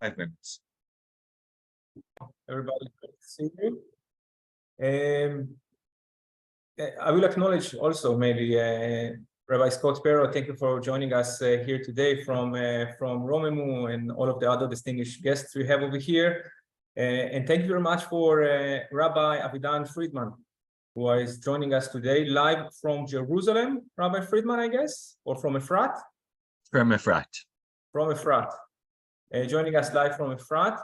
5 minutes. Everybody, good to see you. I will acknowledge also maybe Rabbi Scott Pero. Thank you for joining us here today from Romemu and all of the other distinguished guests we have over here. And thank you very much for Rabbi Avidan Freedman, who is joining us today live from Jerusalem. Rabbi Freedman, I guess, or from Efrat? From Efrat. From Efrat. Joining us live from Efrat.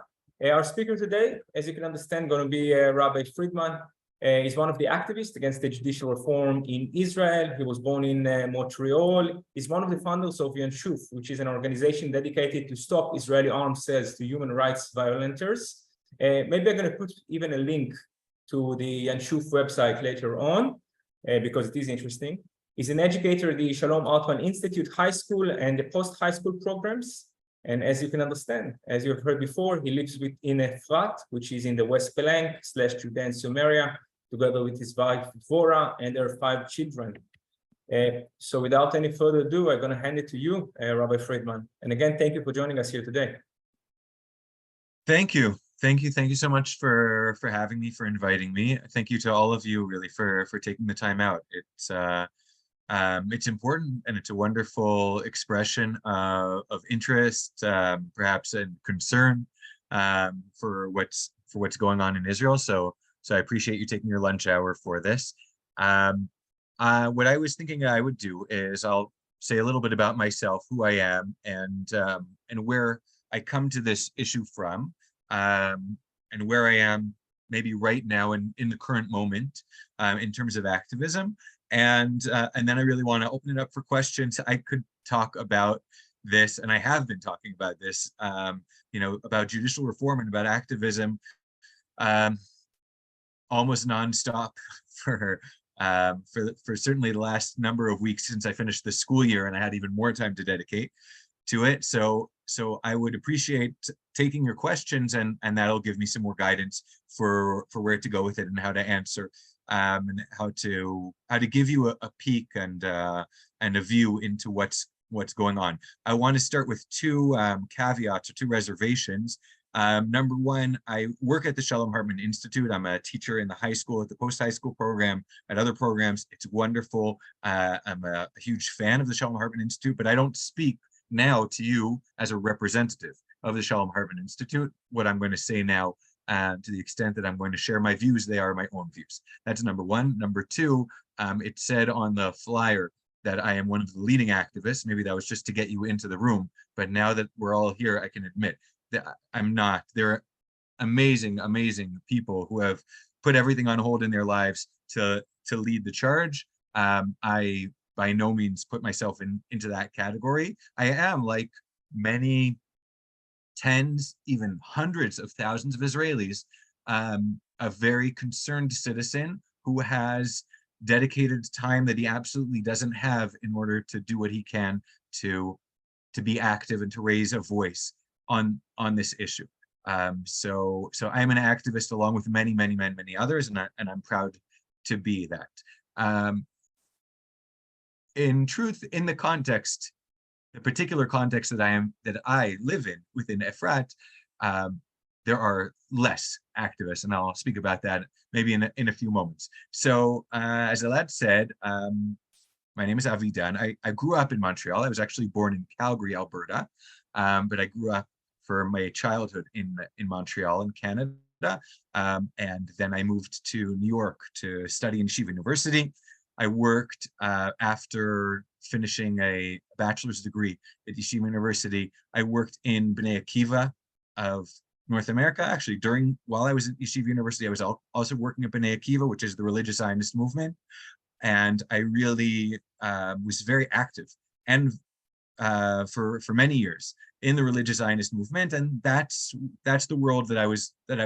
Our speaker today, as you can understand, going to be Rabbi Freedman. He's one of the activists against the judicial reform in Israel. He was born in Montreal. He's one of the founders of Yanshuf, which is an organization dedicated to stop Israeli armed sales to human rights violators. Maybe I'm going to put even a link to the Yanshuf website later on, because it is interesting. He's an educator at the Shalom Hartman Institute High School and the post-high school programs. And as you can understand, as you've heard before, he lives in Efrat, which is in the West Bank / Judea and Samaria, together with his wife, Dvorah, and their 5 children. So without any further ado, I'm going to hand it to you, Rabbi Freedman. And again, thank you for joining us here today. Thank you. Thank you so much for having me, for inviting me. Thank you to all of you really for taking the time out. It's important, and it's a wonderful expression of interest, perhaps, and concern for what's going on in Israel. So I appreciate you taking your lunch hour for this. What I was thinking I would do is I'll say a little bit about myself, who I am, and where I come to this issue from, and where I am maybe right now in the current moment in terms of activism. And then I really want to open it up for questions. I could talk about this, and I have been talking about this, about judicial reform and about activism almost nonstop for certainly the last number of weeks since I finished the school year, and I had even more time to dedicate to it. So I would appreciate taking your questions, and that'll give me some more guidance for where to go with it and how to answer. And how to give you a peek and a view into what's going on. I want to start with 2 caveats or 2 reservations. Number one, I work at the Shalom Hartman Institute. I'm a teacher in the high school, at the post-high school program, at other programs. It's wonderful. I'm a huge fan of the Shalom Hartman Institute, but I don't speak now to you as a representative of the Shalom Hartman Institute. What I'm going to say now, to the extent that I'm going to share my views, they are my own views. That's number one. Number two, it said on the flyer that I am one of the leading activists. Maybe that was just to get you into the room, but now that we're all here, I can admit that I'm not. There are amazing people who have put everything on hold in their lives to lead the charge. I by no means put myself into that category. I am, like many tens, even hundreds of thousands of Israelis, a very concerned citizen who has dedicated time that he absolutely doesn't have in order to do what he can to be active and to raise a voice on this issue. So I'm an activist along with many others, and I'm proud to be that. In truth, in the particular context that I live in within Efrat, there are less activists, and I'll speak about that maybe in a few moments. So as Elad said, my name is Avidan. I grew up in Montreal. I was actually born in Calgary, Alberta, but I grew up for my childhood in Montreal in Canada, and then I moved to New York to study in Yeshiva University. I worked after finishing a bachelor's degree at Yeshiva University. I worked in Bnei Akiva of North America. Actually, while I was at Yeshiva University, I was also working at Bnei Akiva, which is the religious Zionist movement. And I really was very active and for many years in the religious Zionist movement. And that's the world that I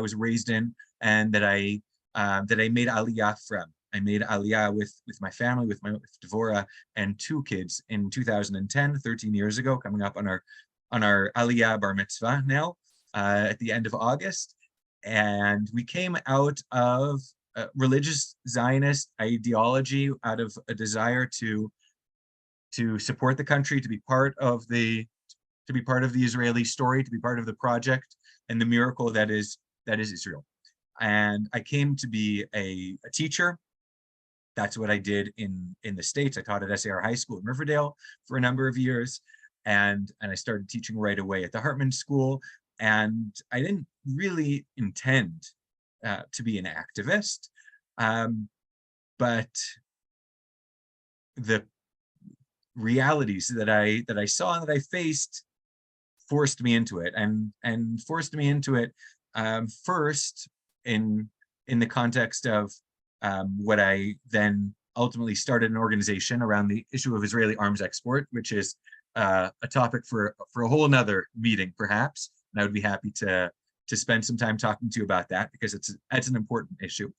was raised in, and that I made Aliyah from. I made Aliyah with my family, with Dvorah and 2 kids in 2010, 13 years ago, coming up on our Aliyah bar mitzvah now at the end of August. And we came out of religious Zionist ideology, out of a desire to support the country, to be part of the be part of the Israeli story, to be part of the project and the miracle that is Israel. And I came to be a teacher. That's what I did in the States. I taught at SAR High School in Riverdale for a number of years, and I started teaching right away at the Hartman School. And I didn't really intend to be an activist, but the realities that I saw and that I faced forced me into it, and forced me into it first in the context of what I then ultimately started an organization around the issue of Israeli arms export, which is a topic for a whole nother meeting, perhaps. And I would be happy to spend some time talking to you about that, because it's an important issue.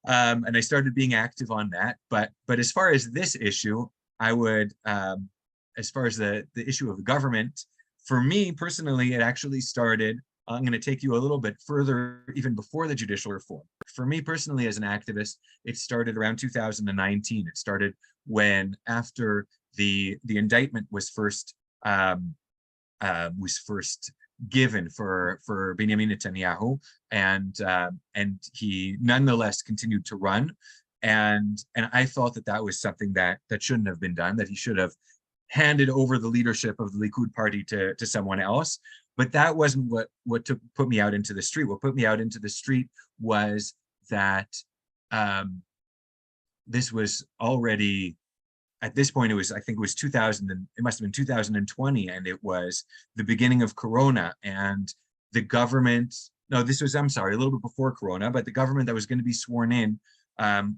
And I started being active on that. But as far as this issue, I would, as far as the issue of the government, for me personally, it actually started, I'm going to take you a little bit further, even before the judicial reform. For me personally, as an activist, it started around 2019. It started when, after the indictment was first given for Benjamin Netanyahu, and he nonetheless continued to run, and I felt that was something that shouldn't have been done, that he should have handed over the leadership of the Likud party to someone else. But that wasn't what put me out into the street. What put me out into the street was that this was already, at this point, I think it was 2000, it must have been 2020, and it was the beginning of Corona, and the government, no, this was, I'm sorry, a little bit before Corona, but the government that was going to be sworn in,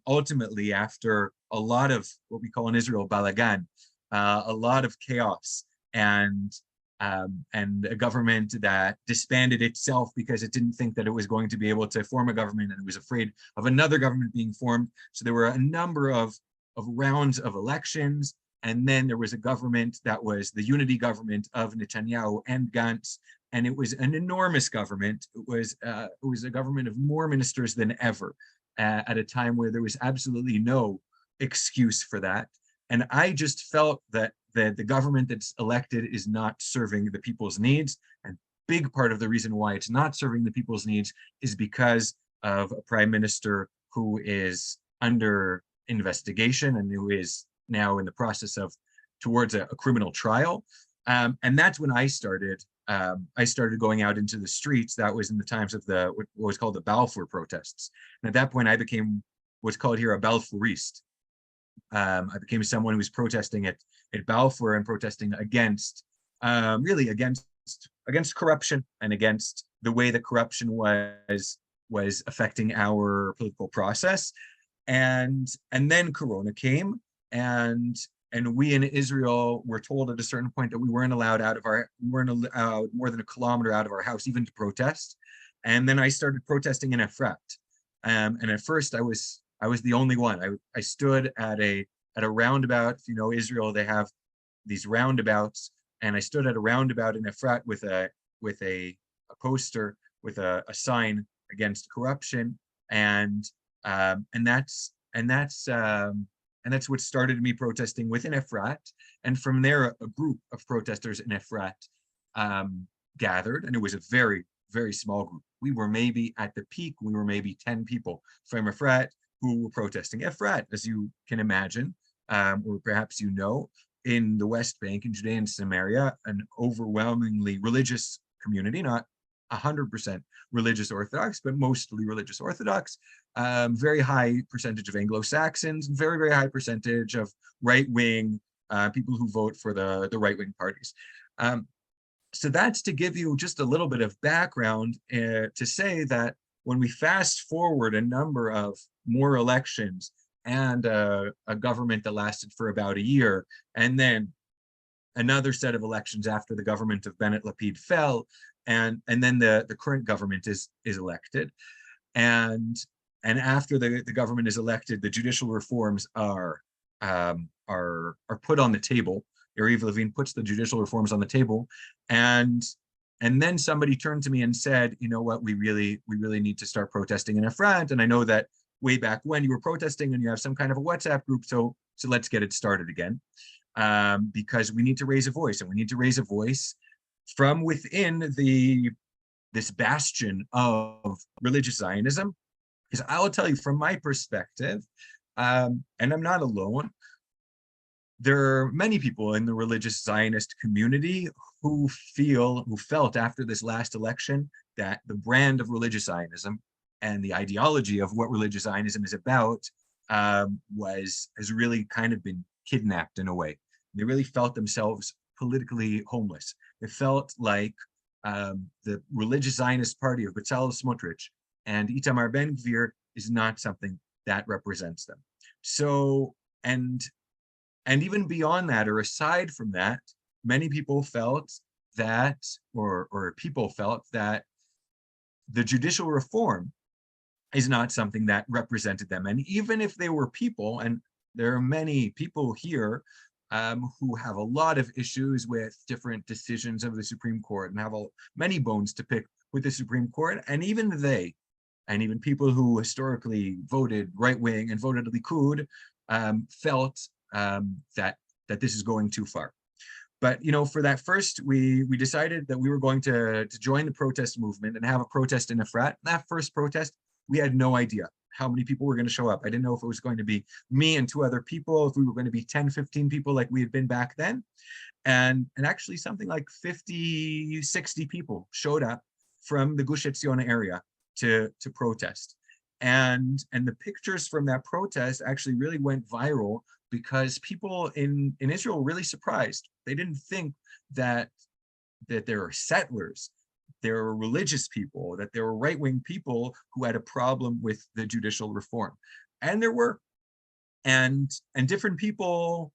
ultimately, after a lot of what we call in Israel balagan, a lot of chaos, and a government that disbanded itself because it didn't think that it was going to be able to form a government, and it was afraid of another government being formed. So there were a number of rounds of elections, and then there was a government that was the unity government of Netanyahu and Gantz, and it was an enormous government. It was a government of more ministers than ever, at a time where there was absolutely no excuse for that. And I just felt that the government that's elected is not serving the people's needs. And big part of the reason why it's not serving the people's needs is because of a prime minister who is under investigation and who is now in the process of towards a criminal trial. And that's when I started going out into the streets. That was in the times of what was called the Balfour protests. And at that point, I became what's called here a Balfouriste. I became someone who was protesting at Balfour and protesting against, really against corruption, and against the way that corruption was affecting our political process. And then Corona came, and we in Israel were told at a certain point that we weren't allowed more than a kilometer out of our house even to protest. And then I started protesting in Efrat. And at first I was the only one. I stood at a roundabout. If you know Israel, they have these roundabouts, and I stood at a roundabout in Efrat with a poster with a sign against corruption, and that's what started me protesting within Efrat. And from there, a group of protesters in Efrat gathered, and it was a very, very small group. We were maybe at the peak, 10 people from Efrat who were protesting. Efrat, as you can imagine, or perhaps you know, in the West Bank, in Judea and Samaria, an overwhelmingly religious community, not 100% religious Orthodox, but mostly religious Orthodox. Very high percentage of Anglo-Saxons, very, very high percentage of right-wing people who vote for the right-wing parties. So that's to give you just a little bit of background to say that when we fast forward a number of more elections and a government that lasted for about a year, and then another set of elections after the government of Bennett Lapid fell, and then the current government is elected, and after the government is elected, the judicial reforms are put on the table. Yariv Levin puts the judicial reforms on the table, and then somebody turned to me and said, you know what, we really need to start protesting in Efrat. And I know that way back when you were protesting and you have some kind of a WhatsApp group, so let's get it started again, because we need to raise a voice, and we need to raise a voice from within this bastion of religious Zionism, because I will tell you from my perspective, and I'm not alone, there are many people in the religious Zionist community who felt after this last election that the brand of religious Zionism and the ideology of what religious Zionism is about has really kind of been kidnapped in a way. They really felt themselves politically homeless. They felt like the religious Zionist party of Bezalel Smotrich and Itamar Ben-Gvir is not something that represents them. So, and even beyond that, or aside from that, many people felt that, or people felt that the judicial reform is not something that represented them. And even if they were people, and there are many people here who have a lot of issues with different decisions of the Supreme Court and have many bones to pick with the Supreme Court, and even they, and even people who historically voted right-wing and voted Likud, felt that this is going too far. But for that first, we decided that we were going to join the protest movement and have a protest in Efrat. That first protest, we had no idea how many people were going to show up. I didn't know if it was going to be me and 2 other people, if we were going to be 10, 15 people like we had been back then. And actually something like 50, 60 people showed up from the Gush Etzion area to protest. And the pictures from that protest actually really went viral because people in Israel were really surprised. They didn't think that there are settlers, there were religious people, that there were right-wing people who had a problem with the judicial reform. And there were. And different people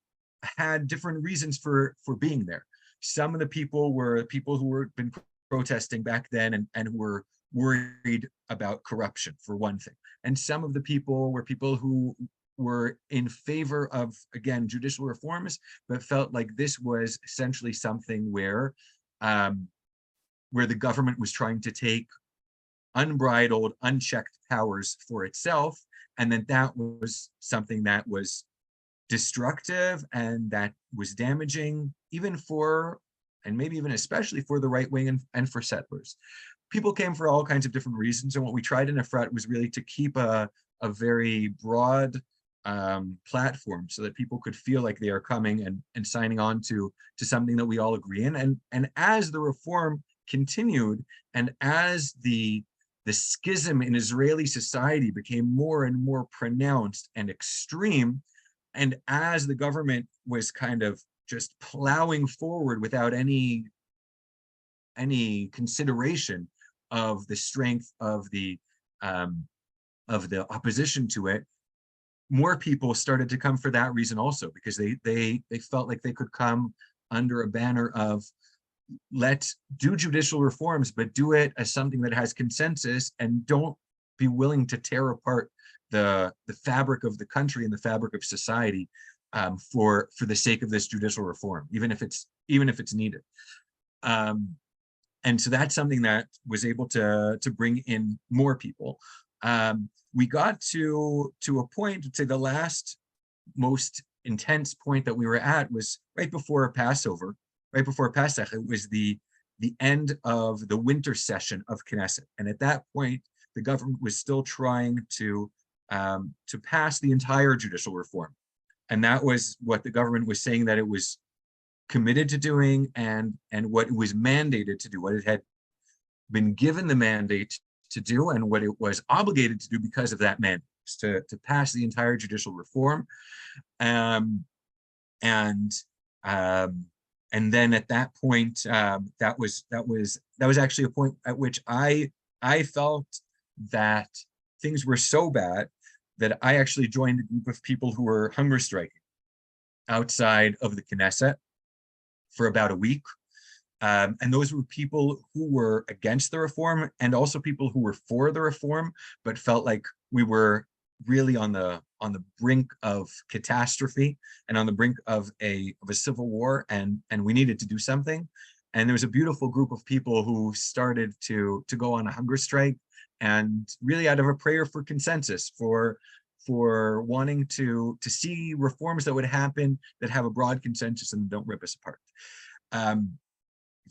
had different reasons for being there. Some of the people were people who were been protesting back then and who were worried about corruption, for one thing. And some of the people were people who were in favor of, again, judicial reforms, but felt like this was essentially something where the government was trying to take unbridled, unchecked powers for itself, and that was something that was destructive and that was damaging even for, and maybe even especially for, the right wing and for settlers. People came for all kinds of different reasons, and what we tried in Efrat was really to keep a very broad platform so that people could feel like they are coming and signing on to something that we all agree in. And as the reform continued, and as the schism in Israeli society became more and more pronounced and extreme, and as the government was kind of just plowing forward without any consideration of the strength of the opposition to it, more people started to come for that reason also, because they felt like they could come under a banner of, let's do judicial reforms, but do it as something that has consensus, and don't be willing to tear apart the fabric of the country and the fabric of society for the sake of this judicial reform, even if it's needed. And so that's something that was able to bring in more people. We got to a point, I'd say the last most intense point that we were at was right before Passover, right before Pesach. It was the end of the winter session of Knesset. And at that point, the government was still trying to pass the entire judicial reform. And that was what the government was saying that it was committed to doing, and what it was mandated to do, what it had been given the mandate to do, and what it was obligated to do because of that mandate, to pass the entire judicial reform. And then at that point, that was actually a point at which I felt that things were so bad that I actually joined a group of people who were hunger striking outside of the Knesset for about a week. And those were people who were against the reform, and also people who were for the reform, but felt like we were really on the brink of catastrophe and on the brink of a civil war, and we needed to do something. And there was a beautiful group of people who started to go on a hunger strike, and really out of a prayer for consensus, for wanting to see reforms that would happen that have a broad consensus and don't rip us apart.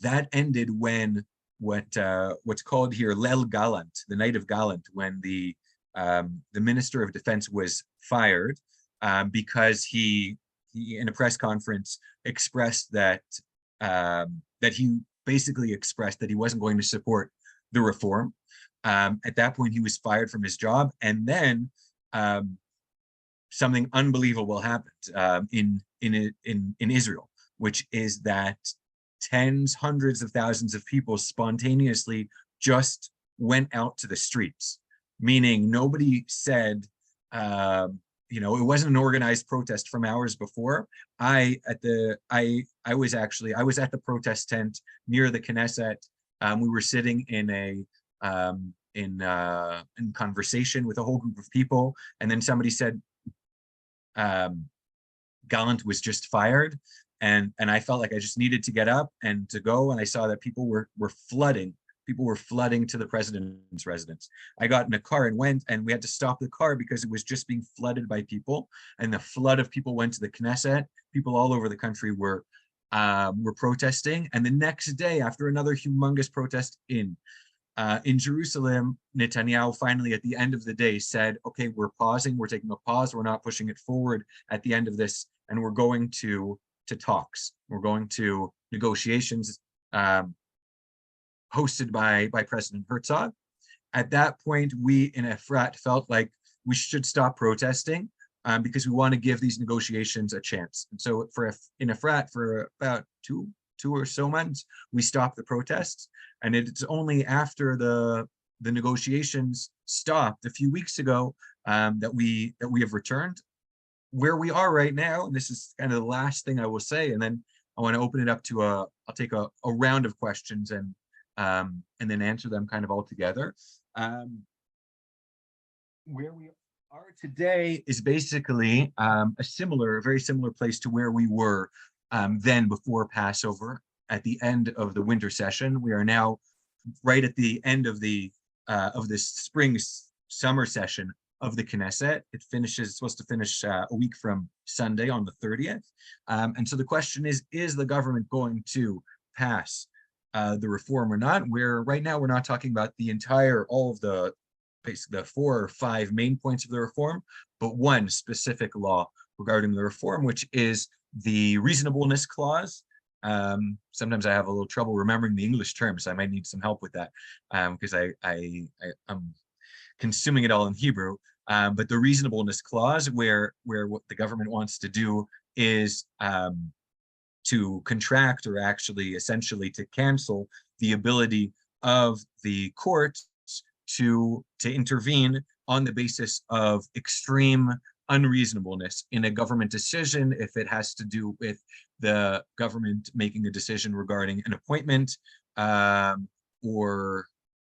that ended when what's called here Lel Galant, the night of Galant, when the Minister of Defense was fired because he in a press conference expressed that that he basically expressed that he wasn't going to support the reform. At that point, he was fired from his job, and then something unbelievable happened in Israel, which is that tens, hundreds of thousands of people spontaneously just went out to the streets, meaning nobody said, it wasn't an organized protest from hours before. I was at the protest tent near the Knesset. We were sitting in in conversation with a whole group of people, and then somebody said, Gallant was just fired, and I felt like I just needed to get up and to go, and I saw that people were flooding to the president's residence. I got in a car and went, and we had to stop the car because it was just being flooded by people, and the flood of people went to the Knesset. People all over the country were protesting, and the next day, after another humongous protest in Jerusalem, Netanyahu finally at the end of the day said, okay, we're pausing, we're taking a pause, we're not pushing it forward at the end of this, and we're going to talks. We're going to negotiations hosted by President Herzog. At that point, we in Efrat felt like we should stop protesting because we want to give these negotiations a chance. And so in Efrat, for about two or so months, we stopped the protests. And it's only after the negotiations stopped a few weeks ago that we have returned. Where we are right now, and this is kind of the last thing I will say, and then I want to open it up to I'll take a round of questions and then answer them kind of all together. Where we are today is basically a very similar place to where we were then before Passover at the end of the winter session. We are now right at the end of the summer session of the Knesset. It's supposed to finish a week from Sunday on the 30th. And so the question is the government going to pass the reform or not? Right now we're not talking about all of the 4 or 5 main points of the reform, but one specific law regarding the reform, which is the reasonableness clause. Sometimes I have a little trouble remembering the English terms, so I might need some help with that because I'm consuming it all in Hebrew. But the reasonableness clause, where what the government wants to do is to contract, or actually essentially to cancel the ability of the courts to intervene on the basis of extreme unreasonableness in a government decision, if it has to do with the government making a decision regarding an appointment,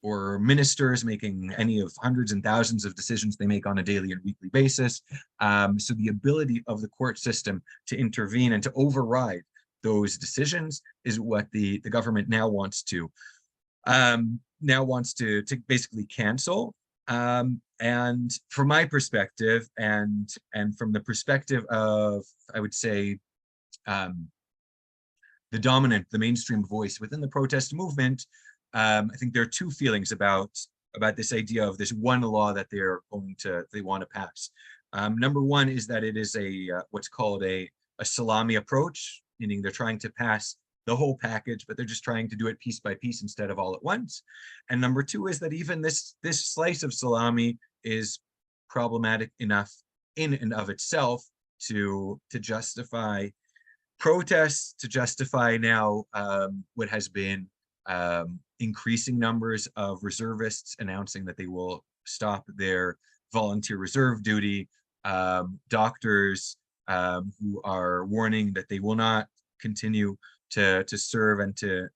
or ministers making any of hundreds and thousands of decisions they make on a daily and weekly basis. So the ability of the court system to intervene and to override those decisions is what the government now wants to basically cancel. And from my perspective, and from the perspective of, I would say, the mainstream voice within the protest movement, I think there are two feelings about this idea of this one law that they want to pass. Number one is that it is what's called a salami approach, meaning they're trying to pass the whole package, but they're just trying to do it piece by piece instead of all at once. And number two is that even this slice of salami is problematic enough in and of itself to justify protests, to justify now what has been increasing numbers of reservists announcing that they will stop their volunteer reserve duty, doctors who are warning that they will not continue to serve and to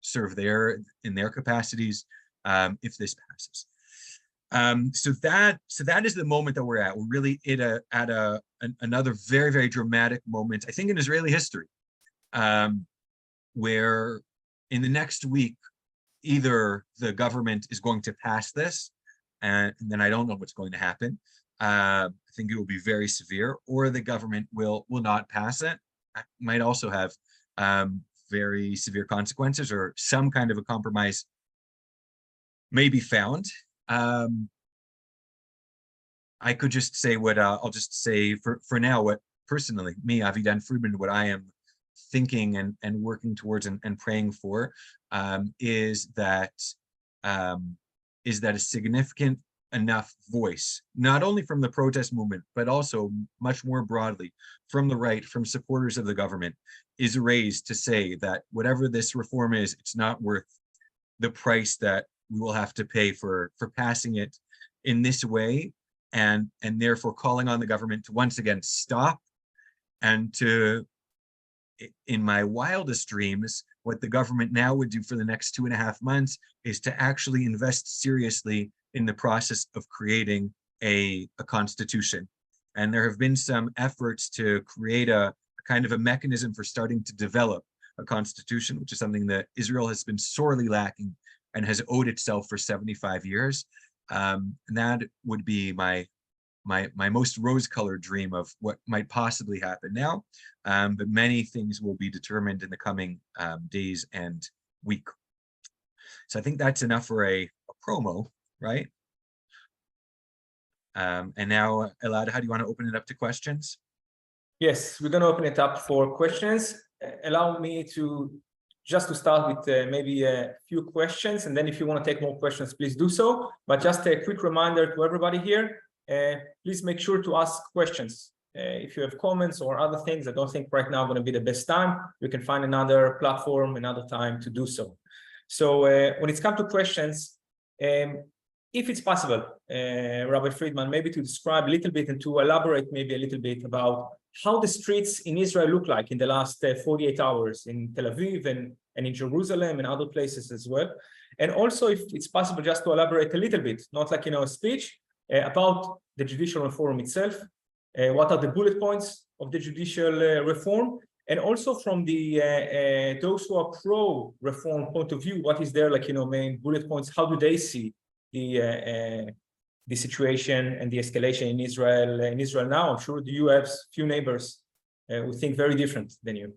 serve in their capacities if this passes. So that is the moment that we're at. We're really at another very, very dramatic moment, I think, in Israeli history, where in the next week, either the government is going to pass this, and then I don't know what's going to happen. I think it will be very severe, or the government will not pass it. It might also have very severe consequences, or some kind of a compromise may be found. I could just say what I'll just say for now, what personally, me, Avidan Freedman, what I am thinking and working towards and praying for is that a significant enough voice, not only from the protest movement, but also much more broadly from the right, from supporters of the government, is raised to say that whatever this reform is, it's not worth the price that we will have to pay for passing it in this way, and therefore calling on the government to once again stop, and to, in my wildest dreams, what the government now would do for the next 2.5 months is to actually invest seriously in the process of creating a constitution. And there have been some efforts to create a kind of a mechanism for starting to develop a constitution, which is something that Israel has been sorely lacking and has owed itself for 75 years. And that would be my most rose-colored dream of what might possibly happen now. But many things will be determined in the coming days and week. So I think that's enough for a promo, right? And now, Elad, how do you want to open it up to questions? Yes, we're going to open it up for questions. Allow me to start with maybe a few questions, and then if you want to take more questions, please do so. But just a quick reminder to everybody here, please make sure to ask questions. If you have comments or other things, I don't think right now going to be the best time. You can find another platform, another time to do so. So when it's come to questions, if it's possible, Rabbi Freedman, maybe to describe a little bit and to elaborate maybe a little bit about how the streets in Israel look like in the last 48 hours in Tel Aviv and in Jerusalem and other places as well. And also, if it's possible, just to elaborate a little bit, not like, a speech, about the judicial reform itself. What are the bullet points of the judicial reform? And also from the those who are pro-reform point of view, what is their main bullet points? How do they see the situation and the escalation in Israel now? I'm sure you have few neighbors who think very different than you.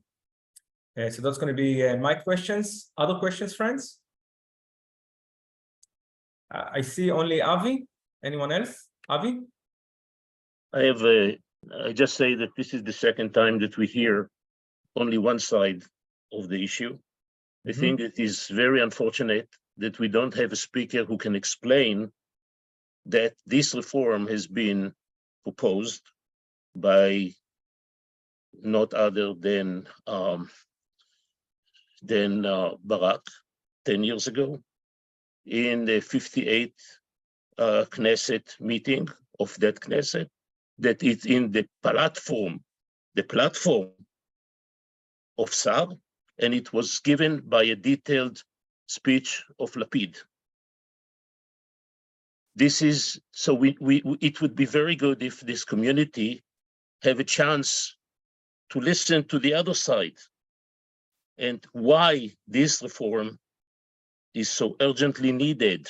So that's going to be my questions. Other questions, friends? I see only Avi. Anyone else? Avi? I just say that this is the second time that we hear only one side of the issue. I think it is very unfortunate that we don't have a speaker who can explain that this reform has been proposed by not other than Barak 10 years ago in the 58th Knesset meeting of that Knesset, that it's in the platform of Sar, and it was given by a detailed speech of Lapid. This is, so it would be very good if this community have a chance to listen to the other side and why this reform is so urgently needed.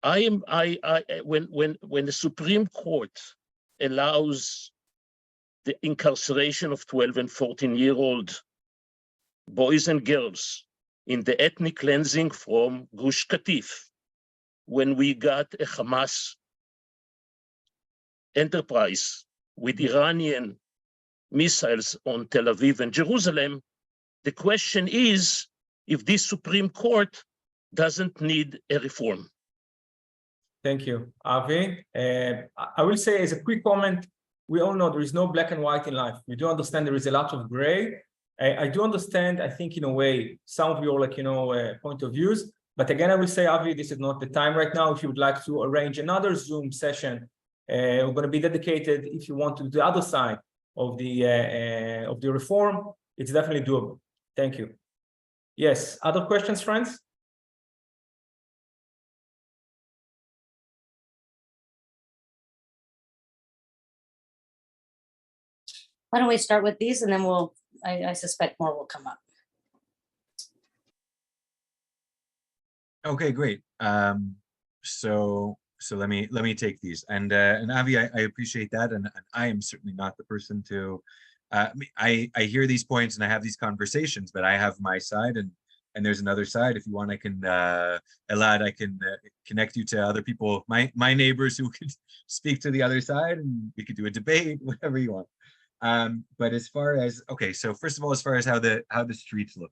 When the Supreme Court allows the incarceration of 12 and 14-year-old boys and girls in the ethnic cleansing from Gush Katif, when we got a Hamas enterprise with Iranian missiles on Tel Aviv and Jerusalem, the question is if this Supreme Court doesn't need a reform. Thank you, Avi. I will say as a quick comment, we all know there is no black and white in life. We do understand there is a lot of gray. I do understand, I think in a way, some of your point of views. But again, I will say, Avi, this is not the time right now. If you would like to arrange another Zoom session, we're going to be dedicated. If you want to do the other side of the reform, it's definitely doable. Thank you. Yes, other questions, friends? Why don't we start with these, and then I suspect more will come up. Okay, great. So let me take these, and Avi, I appreciate that, and I am certainly not the person to I hear these points and I have these conversations, but I have my side, and there's another side. If you want, I can Elad, I can connect you to other people, my neighbors who could speak to the other side, and we could do a debate, whatever you want. But as far as, okay, so first of all, as far as how the streets look,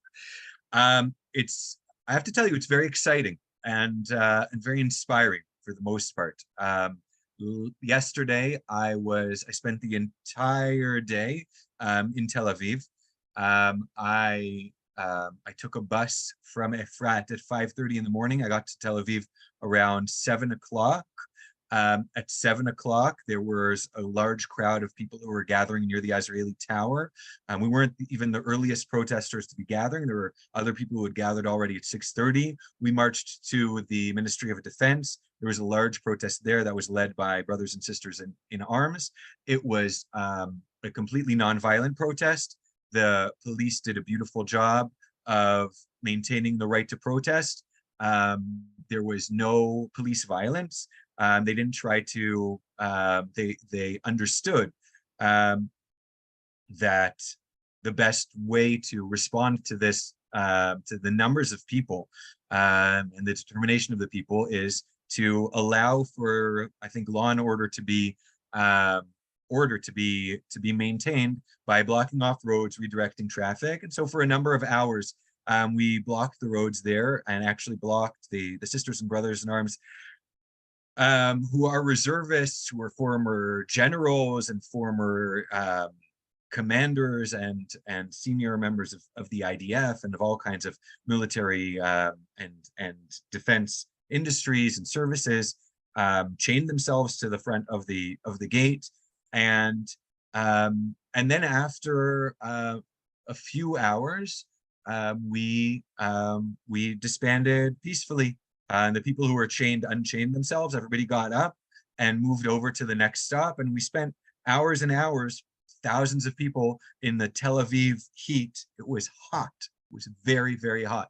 it's, I have to tell you, it's very exciting and very inspiring for the most part. Yesterday, I spent the entire day in Tel Aviv. I took a bus from Efrat at 5:30 in the morning. I got to Tel Aviv around 7 o'clock. At 7 o'clock, there was a large crowd of people who were gathering near the Israeli tower. We weren't even the earliest protesters to be gathering. There were other people who had gathered already at 6:30. We marched to the Ministry of Defense. There was a large protest there that was led by brothers and sisters in arms. It was a completely nonviolent protest. The police did a beautiful job of maintaining the right to protest. There was no police violence. They didn't try to, they understood that the best way to respond to this, to the numbers of people and the determination of the people, is to allow for, I think, law and order to be maintained by blocking off roads, redirecting traffic. And so for a number of hours, we blocked the roads there and actually blocked the sisters and brothers in arms who are reservists, who are former generals and former commanders and senior members of the IDF and of all kinds of military and defense industries and services, chained themselves to the front of the gate, and then after a few hours, we disbanded peacefully. And the people who were chained unchained themselves. Everybody got up and moved over to the next stop. And we spent hours and hours, thousands of people in the Tel Aviv heat. It was hot. It was very, very hot.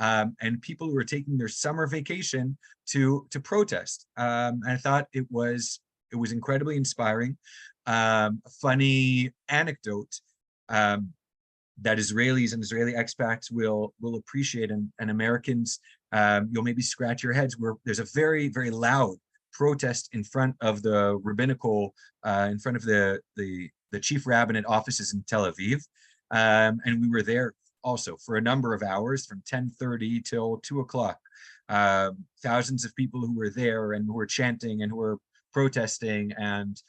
And people who were taking their summer vacation to protest. And I thought it was incredibly inspiring. A funny anecdote that Israelis and Israeli expats will appreciate, and Americans, you'll maybe scratch your heads, where there's a very, very loud protest in front of the rabbinical, in front of the chief rabbinate offices in Tel Aviv. And we were there also for a number of hours, from 10:30 till 2 o'clock. Thousands of people who were there and who were chanting and who were protesting, and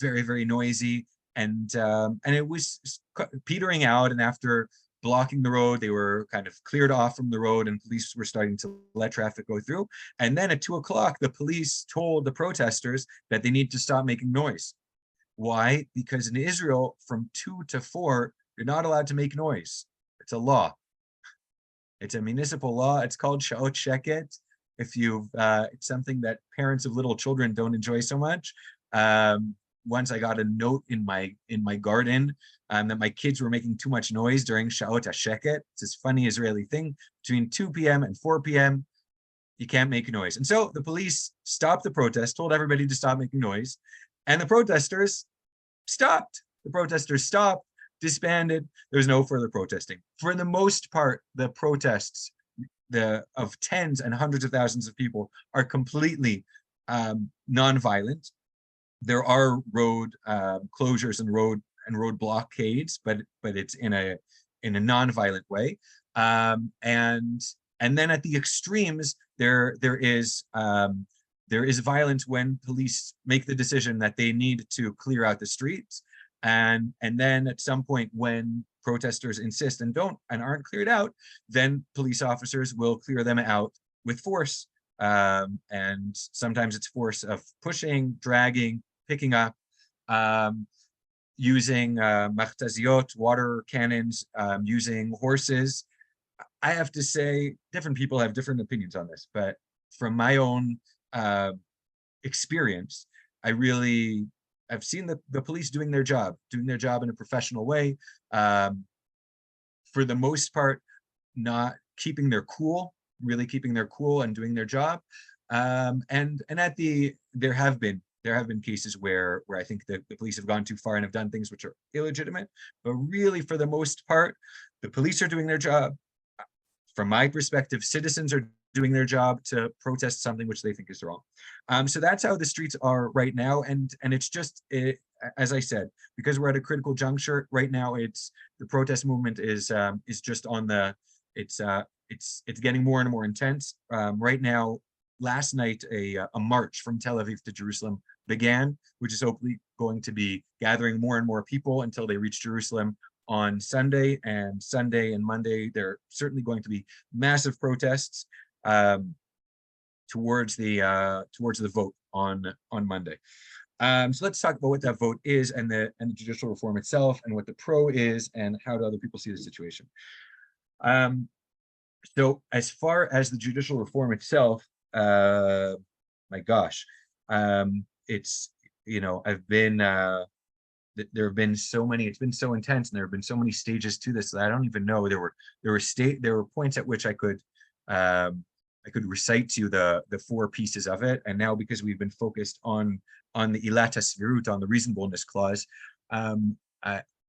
very, very noisy. And it was petering out, and after blocking the road, they were kind of cleared off from the road, and police were starting to let traffic go through. And then at 2 o'clock, the police told the protesters that they need to stop making noise. Why? Because in Israel, from 2 to 4, you're not allowed to make noise. It's a law. It's a municipal law. It's called Sha'ot Sheket. If you've, it's something that parents of little children don't enjoy so much. Once I got a note in my garden that my kids were making too much noise during Sha'ot HaSheket. It's this funny Israeli thing. Between 2 p.m. and 4 p.m., you can't make noise. And so the police stopped the protest, told everybody to stop making noise, and the protesters stopped. The protesters stopped, disbanded. There was no further protesting. For the most part, the protests of tens and hundreds of thousands of people are completely nonviolent. There are road closures and road blockades, but it's in a non-violent way. And then at the extremes, there is violence when police make the decision that they need to clear out the streets, and then at some point, when protesters insist and aren't cleared out, then police officers will clear them out with force. And sometimes it's force of pushing, dragging, picking up, using machtaziot, water cannons, using horses. I have to say, different people have different opinions on this, but from my own experience, I've seen the police doing their job in a professional way. For the most part, not keeping their cool, really keeping their cool and doing their job. And there have been there have been cases where I think that the police have gone too far and have done things which are illegitimate, but really for the most part, the police are doing their job. From my perspective, citizens are doing their job to protest something which they think is wrong. So that's how the streets are right now, and it's just, as I said, because we're at a critical juncture right now. It's the protest movement is just on the, it's getting more and more intense right now. Last night, a march from Tel Aviv to Jerusalem began, which is hopefully going to be gathering more and more people until they reach Jerusalem on Sunday. And Sunday and Monday, there are certainly going to be massive protests towards the vote on Monday. So let's talk about what that vote is, and the judicial reform itself, and what the pro is, and how do other people see the situation. So as far as the judicial reform itself, my gosh, it's, I've been, there have been so many, it's been so intense, and there have been so many stages to this that I don't even know. There were points at which I could recite to you the 4 pieces of it. And now, because we've been focused on the ilat hasvirut, on the reasonableness clause,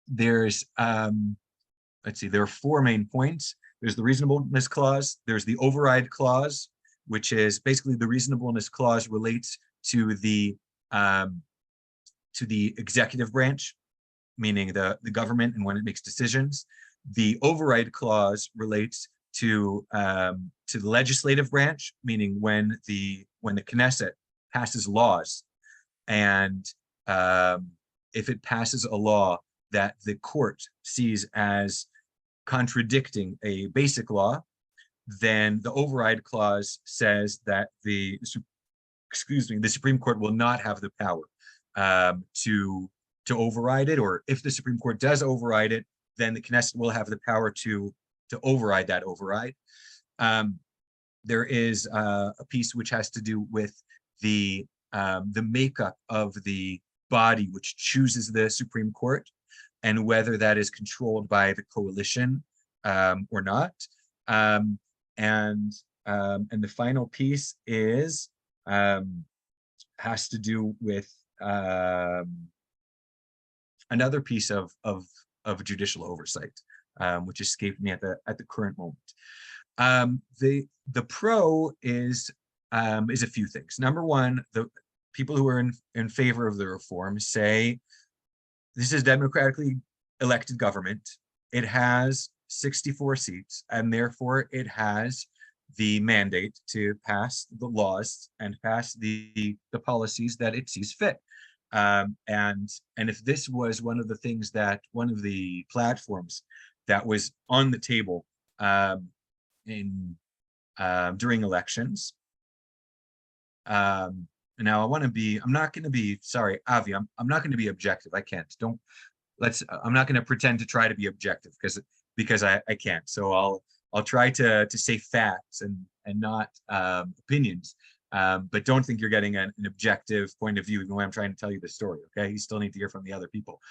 there's, let's see, there are 4 main points. There's the reasonableness clause, there's the override clause, which is basically the reasonableness clause relates to the executive branch, meaning the government, and when it makes decisions. The override clause relates to the legislative branch, meaning when the Knesset passes laws, and if it passes a law that the court sees as contradicting a basic law, then the override clause says that the Supreme Court will not have the power to override it, or if the Supreme Court does override it, then the Knesset will have the power to override that override. There is a piece which has to do with the makeup of the body which chooses the Supreme Court, and whether that is controlled by the coalition or not. And the final piece is has to do with another piece of judicial oversight, which escaped me at the current moment. The pro is a few things. Number one, the people who are in favor of the reform say this is democratically elected government. It has 64 seats, and therefore it has the mandate to pass the laws and pass the policies that it sees fit. And if this was one of the things that, one of the platforms that was on the table during elections, now I'm not going to be, sorry, Avi, I'm not going to be objective. I can't. I'm not going to pretend to try to be objective because I can't. So I'll try to say facts and not opinions. But don't think you're getting an objective point of view even when I'm trying to tell you the story, okay? You still need to hear from the other people.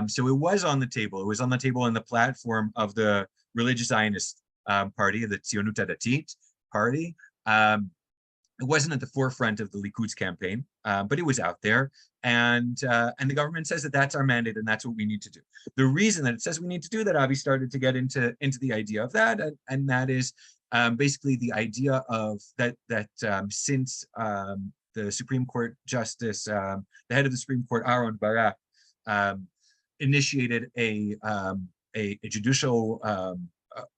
So it was on the table. It was on the table in the platform of the religious Zionist party, the Tzionut Hadatit party. It wasn't at the forefront of the Likud's campaign, but it was out there. And the government says that that's our mandate and that's what we need to do. The reason that it says we need to do that, Avi started to get into the idea of that, and that is basically the idea of that since the Supreme Court Justice, the head of the Supreme Court, Aaron Barak, initiated a judicial,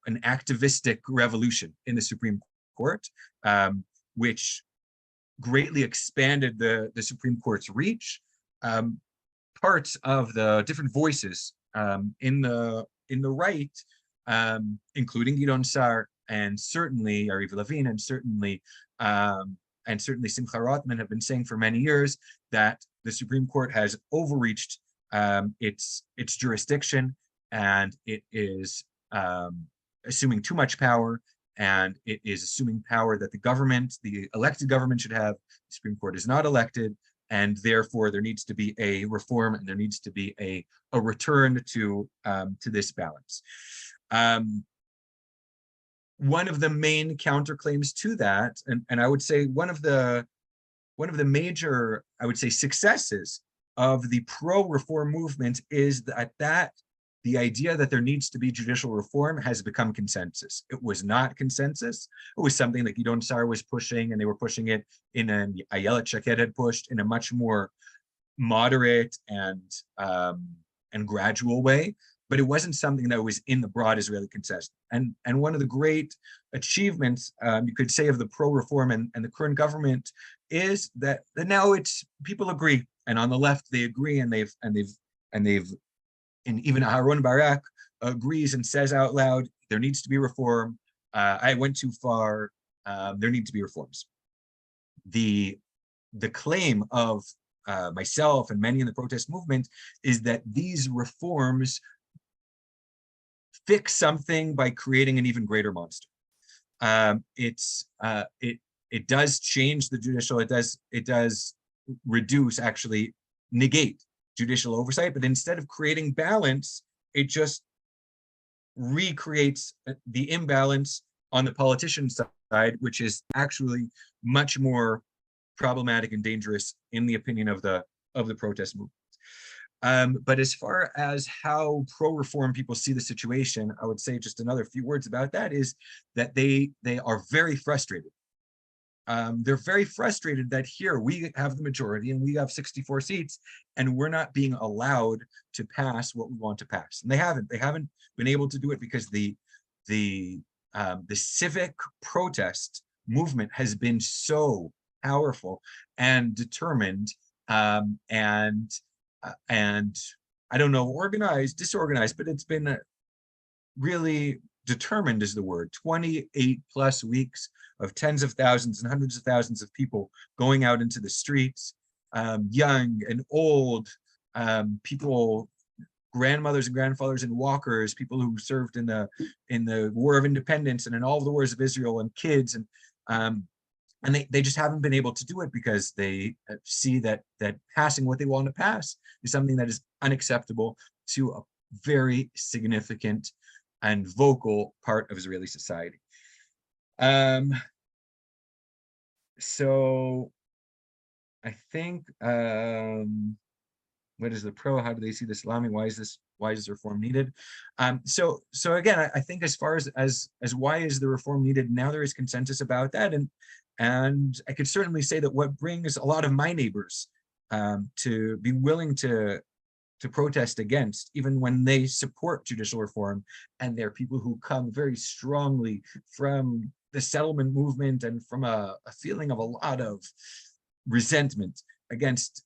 an activistic revolution in the Supreme Court, which greatly expanded the Supreme Court's reach. Parts of the different voices in the right, including Gidon Sar, and certainly Yariv Levin, and certainly Simcha Hartman, have been saying for many years that the Supreme Court has overreached its jurisdiction, and it is assuming too much power, and it is assuming power that the elected government should have. The Supreme Court is not elected, and therefore there needs to be a reform, and there needs to be a return to this balance. One of the main counterclaims to that, and I would say one of the major, I would say, successes of the pro-reform movement is that the idea that there needs to be judicial reform has become consensus. It was not consensus. It was something that Gideon Sa'ar was pushing, and they were pushing it in Ayelet Shaked had pushed in a much more moderate and gradual way. But it wasn't something that was in the broad Israeli consensus. And one of the great achievements, you could say, of the pro-reform and the current government is that now it's people agree, and on the left they agree, and even Aharon Barak agrees and says out loud, there needs to be reform. I went too far. There need to be reforms. The claim of myself and many in the protest movement is that these reforms fix something by creating an even greater monster. It does change the judicial. It does reduce, actually negate judicial oversight, but instead of creating balance, it just recreates the imbalance on the politician side, which is actually much more problematic and dangerous in the opinion of the protest movement. But as far as how pro-reform people see the situation, I would say just another few words about that is that they are very frustrated. They're very frustrated that here we have the majority and we have 64 seats and we're not being allowed to pass what we want to pass. And they haven't been able to do it because the civic protest movement has been so powerful and determined, and I don't know, organized, disorganized, but it's been really determined is the word. 28 plus weeks of tens of thousands and hundreds of thousands of people going out into the streets, young and old, people, grandmothers and grandfathers and walkers, people who served in the War of Independence and in all of the wars of Israel, and kids, and they just haven't been able to do it because they see that passing what they want to pass is something that is unacceptable to a very significant and vocal part of Israeli society. So I think, what is the pro? How do they see the Islamic? Why is reform needed? So again, I think as far as why is the reform needed, now there is consensus about that, and I could certainly say that what brings a lot of my neighbors to be willing to protest against, even when they support judicial reform, and they're people who come very strongly from the settlement movement and from a feeling of a lot of resentment against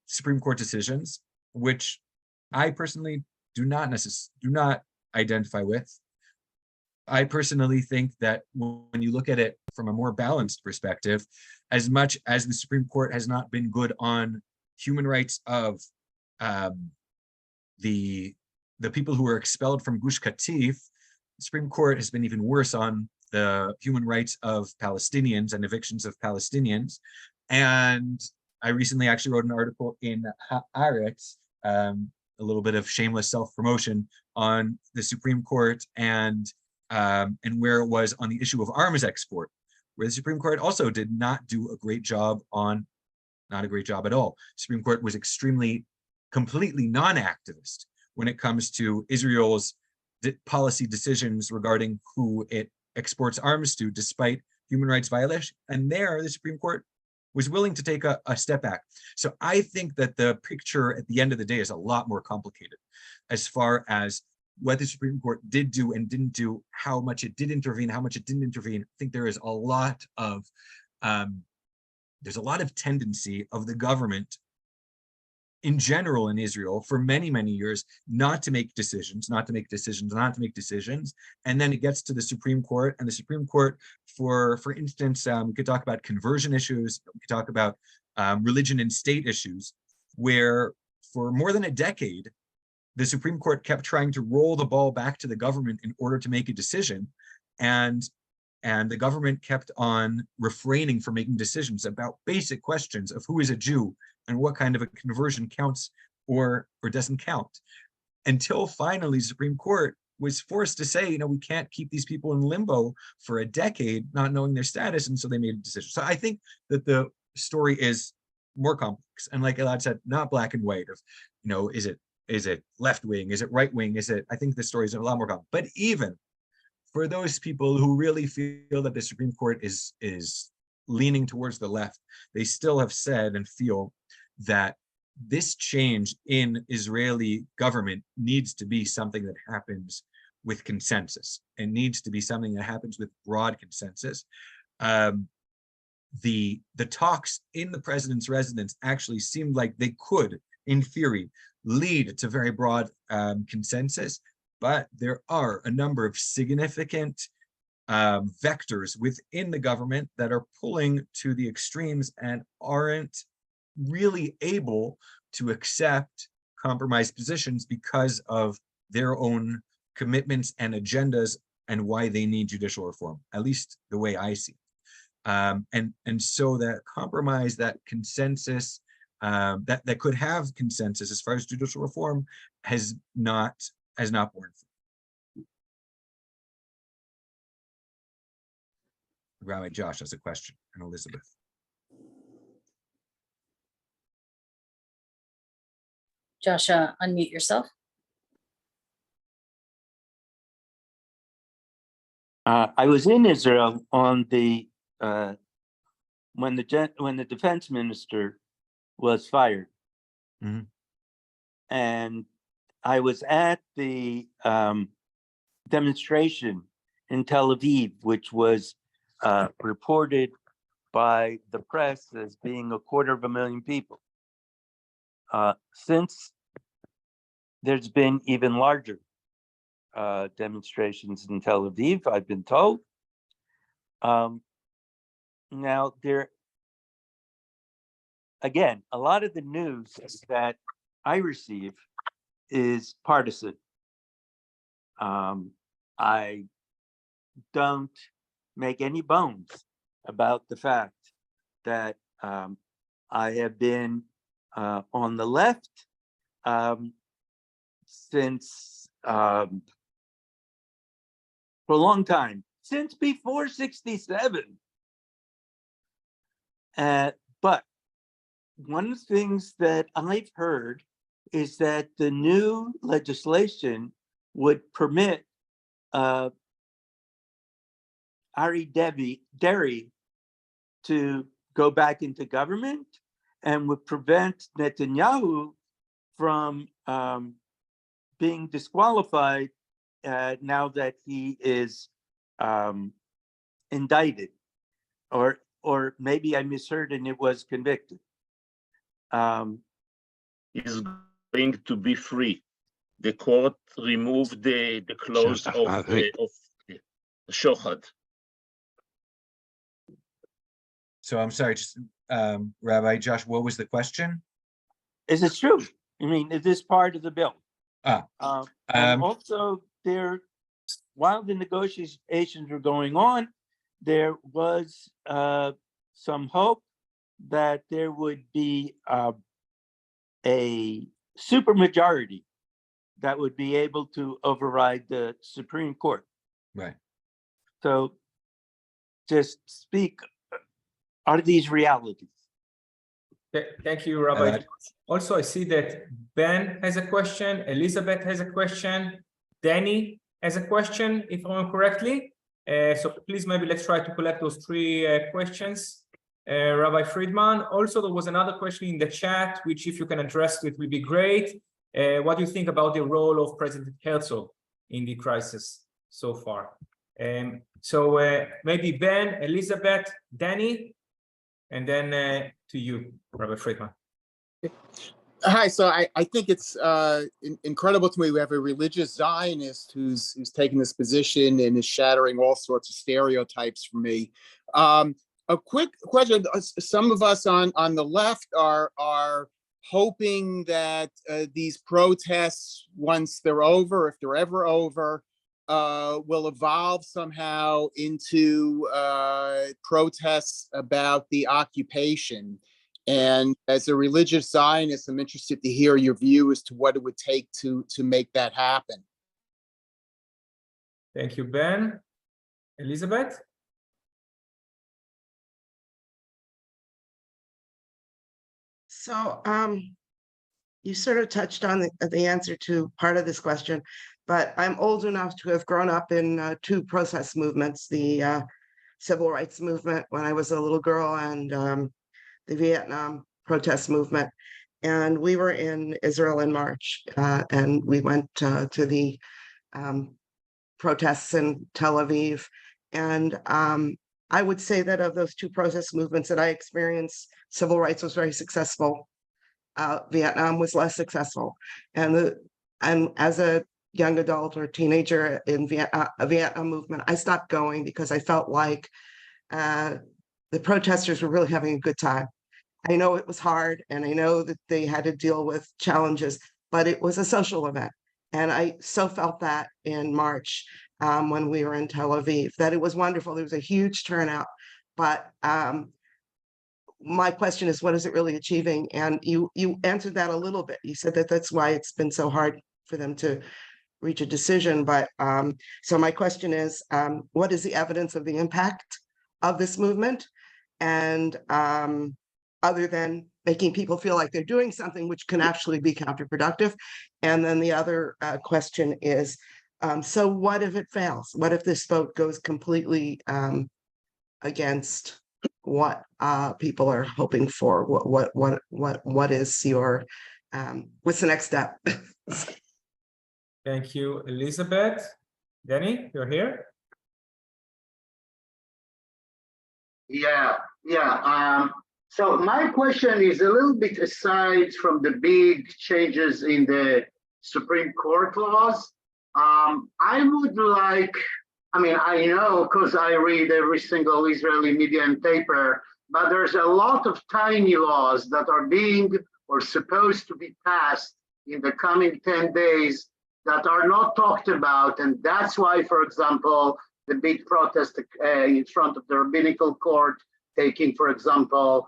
Supreme Court decisions, which I personally do not identify with. I personally think that when you look at it from a more balanced perspective, as much as the Supreme Court has not been good on human rights of the people who were expelled from Gush Katif, the Supreme Court has been even worse on the human rights of Palestinians and evictions of Palestinians. And I recently actually wrote an article in Haaretz, a little bit of shameless self-promotion on the Supreme Court and where it was on the issue of arms export, where the Supreme Court also did not do a great job on, not a great job at all. The Supreme Court was completely non-activist when it comes to Israel's policy decisions regarding who it exports arms to, despite human rights violations. And there, the Supreme Court was willing to take a step back. So I think that the picture at the end of the day is a lot more complicated as far as what the Supreme Court did do and didn't do, how much it did intervene, how much it didn't intervene. I think there is a lot of tendency of the government in general in Israel for many, many years not to make decisions. And then it gets to the Supreme Court, and the Supreme Court, for instance, we could talk about conversion issues, we could talk about religion and state issues, where for more than a decade, the Supreme Court kept trying to roll the ball back to the government in order to make a decision. And the government kept on refraining from making decisions about basic questions of who is a Jew and what kind of a conversion counts or doesn't count, until finally the Supreme Court was forced to say, we can't keep these people in limbo for a decade, not knowing their status, and so they made a decision. So I think that story is more complex. And like Elad said, not black and white of, is it left wing? Is it right wing? I think the story is a lot more complex. But even for those people who really feel that the Supreme Court is leaning towards the left, they still have said and feel that this change in Israeli government needs to be something that happens with consensus and needs to be something that happens with broad consensus. The talks in the president's residence actually seemed like they could, in theory, lead to very broad consensus, but there are a number of significant vectors within the government that are pulling to the extremes and aren't really able to accept compromised positions because of their own commitments and agendas and why they need judicial reform, at least the way I see it. And so that compromise, that consensus, that could have consensus as far as judicial reform has not borne fruit. Rabbi Josh has a question, and Elizabeth. Josh, unmute yourself. I was in Israel on the when the defense minister was fired, and I was at the demonstration in Tel Aviv, which was reported by the press as being 250,000 people. Since there's been even larger demonstrations in Tel Aviv, I've been told. Now, again, a lot of the news that I receive is partisan. I don't make any bones about the fact that I have been on the left since for a long time, since before 67. But one of the things that I've heard is that the new legislation would permit Ari Deri to go back into government and would prevent Netanyahu from being disqualified now that he is indicted, or maybe I misheard and it was convicted. Is going to be free. The court removed the clause of the shochad. So I'm sorry, just Rabbi Josh, what was the question? Is it true? I mean, is this part of the bill? And also, while the negotiations were going on, there was some hope that there would be a supermajority that would be able to override the Supreme Court. Right. So just speak, are these realities? Thank you, Rabbi. Also, I see that Ben has a question, Elizabeth has a question, Danny has a question, if I remember correctly. So please, maybe let's try to collect those three questions. Rabbi Freedman, also there was another question in the chat, which if you can address it will be great. What do you think about the role of President Herzog in the crisis so far? So maybe Ben, Elizabeth, Danny, and then to you, Rabbi Freedman. Hi, so I think it's incredible to me. We have a religious Zionist who's taking this position and is shattering all sorts of stereotypes for me. A quick question: some of us on the left are hoping that these protests, once they're over, if they're ever over, will evolve somehow into protests about the occupation. And as a religious Zionist, I'm interested to hear your view as to what it would take to make that happen. Thank you, Ben. Elizabeth? So you sort of touched on the answer to part of this question, but I'm old enough to have grown up in two protest movements, the civil rights movement when I was a little girl and the Vietnam protest movement. And we were in Israel in March and we went to the protests in Tel Aviv. And I would say that of those two protest movements that I experienced, civil rights was very successful. Vietnam was less successful. And as a young adult or teenager in a Vietnam movement, I stopped going because I felt like the protesters were really having a good time. I know it was hard and I know that they had to deal with challenges, but it was a social event. And I so felt that in March when we were in Tel Aviv, that it was wonderful. There was a huge turnout, but my question is, what is it really achieving? And you answered that a little bit. You said that that's why it's been so hard for them to reach a decision. But so my question is, what is the evidence of the impact of this movement? And other than making people feel like they're doing something which can actually be counterproductive. And then the other question is, so what if it fails? What if this vote goes completely against what people are hoping for? What is your what's the next step? Thank you, Elizabeth. Danny, you're here. Yeah. So my question is a little bit aside from the big changes in the Supreme Court laws. I would like, I know because I read every single Israeli media and paper, but there's a lot of tiny laws that are being or supposed to be passed in the coming 10 days that are not talked about. And that's why, for example, the big protest in front of the rabbinical court, taking, for example,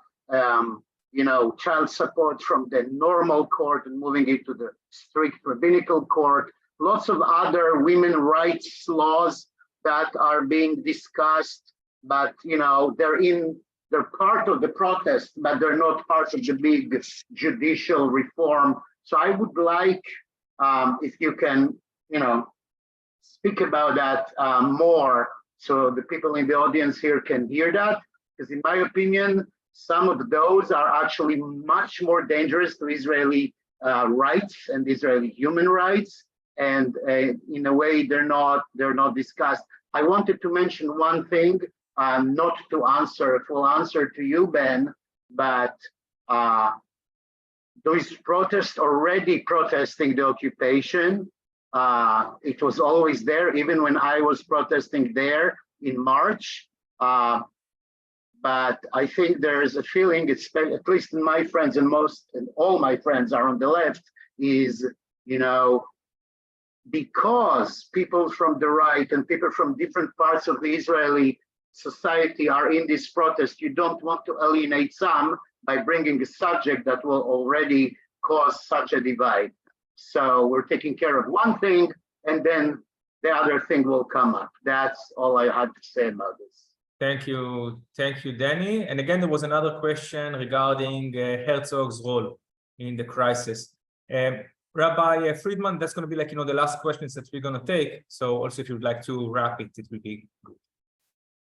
child support from the normal court and moving it to the strict rabbinical court. Lots of other women rights laws that are being discussed, but they're part of the protest, but they're not part of the big judicial reform. So I would like, if you can, speak about that more, so the people in the audience here can hear that, because in my opinion, some of those are actually much more dangerous to Israeli rights and Israeli human rights, and in a way they're not discussed. I wanted to mention one thing, not to answer a full answer to you, Ben, but those protests already protesting the occupation. It was always there, even when I was protesting there in March. But I think there is a feeling, at least in my friends and all my friends are on the left, is, because people from the right and people from different parts of the Israeli society are in this protest, you don't want to alienate some by bringing a subject that will already cause such a divide. So we're taking care of one thing, and then the other thing will come up. That's all I had to say about this. Thank you, Danny. And again, there was another question regarding Herzog's role in the crisis. Rabbi Freedman, that's going to be the last questions that we're going to take. So also, if you'd like to wrap it, it would be good.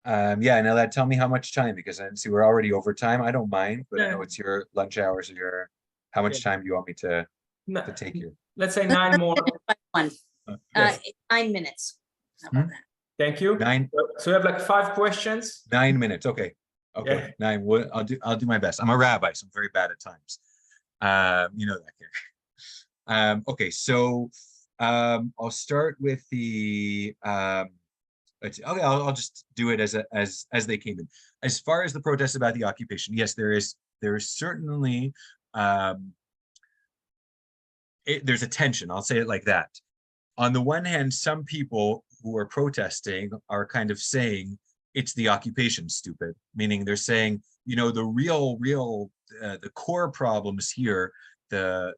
Yeah, now that tell me how much time, because I see we're already over time. I don't mind, but I know it's your lunch hours or how much time do you want me to take here? Let's say 9 more. 9 minutes. How about that? Thank you. 9. So we have 5 questions. 9 minutes. Okay. Yeah. 9. I'll do my best. I'm a rabbi, so I'm very bad at times. You know that, Gary. Okay, so I'll start with the. I'll just do it as they came in. As far as the protest about the occupation, yes, there is certainly there's a tension. I'll say it like that. On the one hand, some people who are protesting are kind of saying it's the occupation, stupid, meaning they're saying, the real the core problems here, the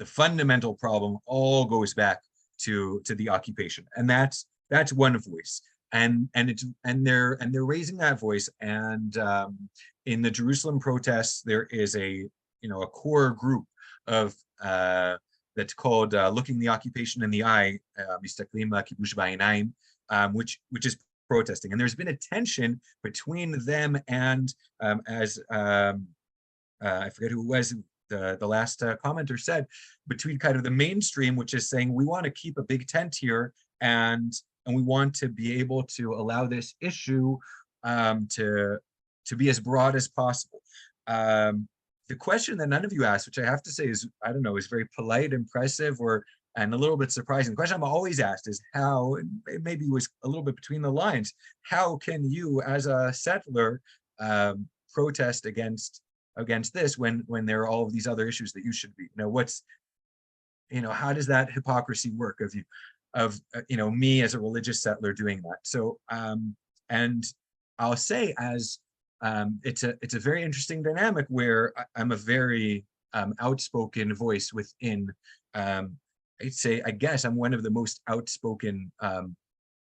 fundamental problem all goes back to the occupation, and that's one voice, and they're raising that voice. And in the Jerusalem protests, there is a a core group of that's called Looking the Occupation in the Eye, which is protesting. And there's been a tension between them and I forget who it was, the last commenter said, between kind of the mainstream, which is saying we want to keep a big tent here and we want to be able to allow this issue to be as broad as possible. The question that none of you asked, which I have to say is, I don't know, is very polite, impressive, and a little bit surprising. The question I'm always asked is how, it maybe was a little bit between the lines, how can you as a settler protest against this when there are all of these other issues that you should be, how does that hypocrisy work of me as a religious settler doing that? So and I'll say, as it's a very interesting dynamic where I'm a very outspoken voice within. I'd say, I guess I'm one of the most outspoken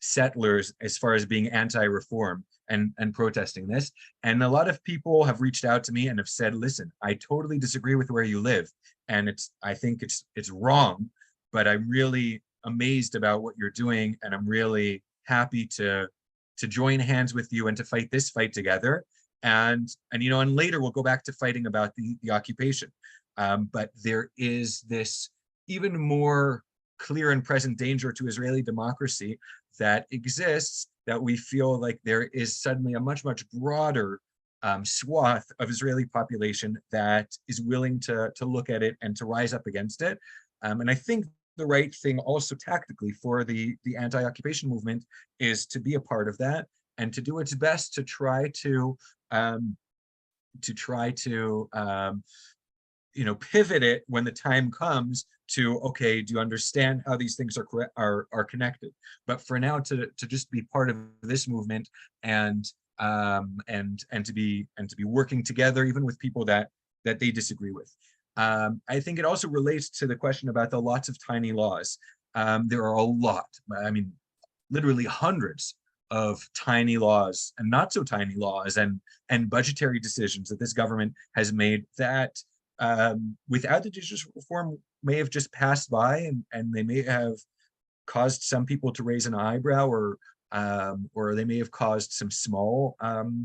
settlers as far as being anti-reform and protesting this. And a lot of people have reached out to me and have said, listen, I totally disagree with where you live, and I think it's wrong, but I'm really amazed about what you're doing, and I'm really happy to join hands with you and to fight this fight together. And later we'll go back to fighting about the occupation. But there is this even more clear and present danger to Israeli democracy that exists, that we feel like there is suddenly a much, much broader swath of Israeli population that is willing to look at it and to rise up against it. And I think the right thing also tactically for the anti-occupation movement is to be a part of that and to do its best to try to pivot it when the time comes to, okay, do you understand how these things are connected? But for now, to just be part of this movement and to be working together, even with people that they disagree with. I think it also relates to the question about the lots of tiny laws. There are a lot, literally hundreds of tiny laws and not so tiny laws and budgetary decisions that this government has made that without the judicial reform may have just passed by, and they may have caused some people to raise an eyebrow, or they may have caused some small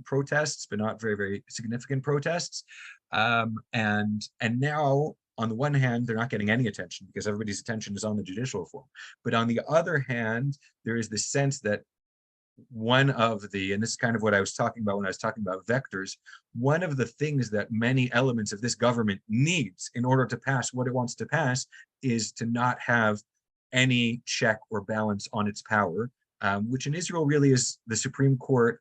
protests, but not very, very significant protests. And now, on the one hand, they're not getting any attention because everybody's attention is on the judicial reform. But on the other hand, there is this sense that one of the, and this is kind of what I was talking about when I was talking about vectors, one of the things that many elements of this government needs in order to pass what it wants to pass is to not have any check or balance on its power, which in Israel really is the Supreme Court,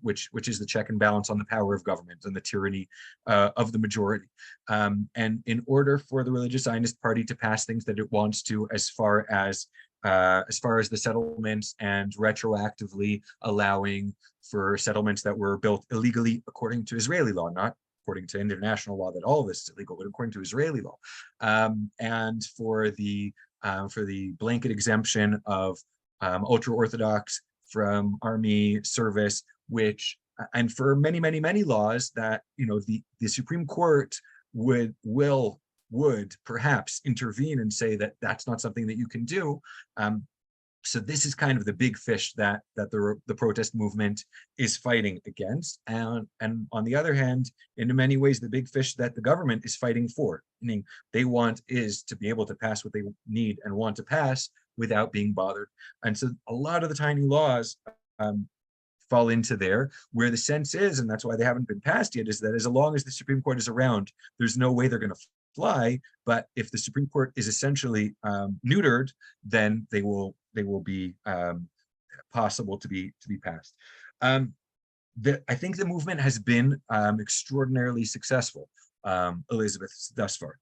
which is the check and balance on the power of government and the tyranny of the majority. And in order for the Religious Zionist Party to pass things that it wants to, as far as the settlements and retroactively allowing for settlements that were built illegally according to Israeli law, not according to international law that all of this is illegal, but according to Israeli law, and for the blanket exemption of ultra-Orthodox from army service, and for many, many, many laws that the Supreme Court would perhaps intervene and say that that's not something that you can do. So this is kind of the big fish that the protest movement is fighting against. And on the other hand, in many ways, the big fish that the government is fighting for, meaning they want is to be able to pass what they need and want to pass without being bothered. And so a lot of the tiny laws fall into there, where the sense is, and that's why they haven't been passed yet, is that as long as the Supreme Court is around, there's no way they're going to fly. But if the Supreme Court is essentially neutered, then they will be possible to be passed. I think the movement has been extraordinarily successful, Elizabeth, thus far.